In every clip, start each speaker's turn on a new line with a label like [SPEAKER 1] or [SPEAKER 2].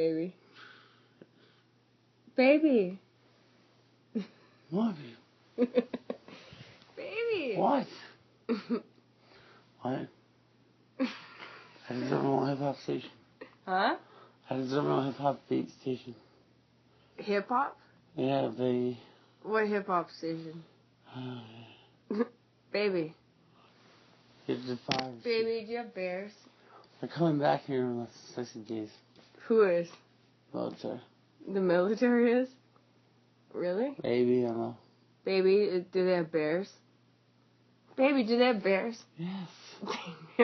[SPEAKER 1] baby. Baby.
[SPEAKER 2] What?
[SPEAKER 1] Baby.
[SPEAKER 2] What? What? I deserve a hip-hop station.
[SPEAKER 1] Huh?
[SPEAKER 2] I deserve a hip-hop beat station.
[SPEAKER 1] Hip-hop?
[SPEAKER 2] Yeah, baby.
[SPEAKER 1] What hip-hop station? Baby.
[SPEAKER 2] It's the five.
[SPEAKER 1] Baby, do you have bears?
[SPEAKER 2] They're coming back here in like 60 days.
[SPEAKER 1] Who is?
[SPEAKER 2] Military.
[SPEAKER 1] The military is? Really?
[SPEAKER 2] Baby, I know.
[SPEAKER 1] Baby, do they have bears? Baby, do they have bears?
[SPEAKER 2] Yes.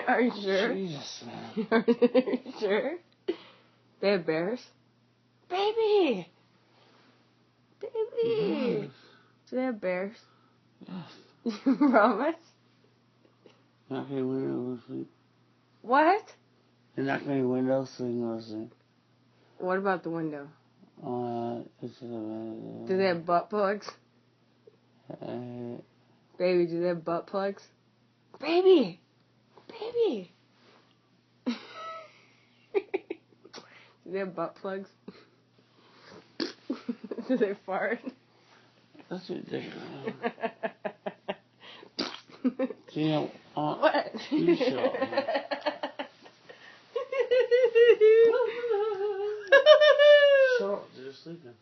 [SPEAKER 1] Are you sure?
[SPEAKER 2] Jesus, man.
[SPEAKER 1] Are you sure? They have bears? Baby! Baby!
[SPEAKER 2] Yes.
[SPEAKER 1] Do they have bears?
[SPEAKER 2] Yes.
[SPEAKER 1] You promise?
[SPEAKER 2] Knock any window, sleep.
[SPEAKER 1] What?
[SPEAKER 2] They knock any window, so you can go to sleep.
[SPEAKER 1] What about the window? Do they have butt plugs? Baby, do they have butt plugs? Baby! Baby! Do they have butt plugs? Do they fart?
[SPEAKER 2] That's ridiculous. You know,
[SPEAKER 1] what?
[SPEAKER 2] You shut up. Shut up, they're sleeping.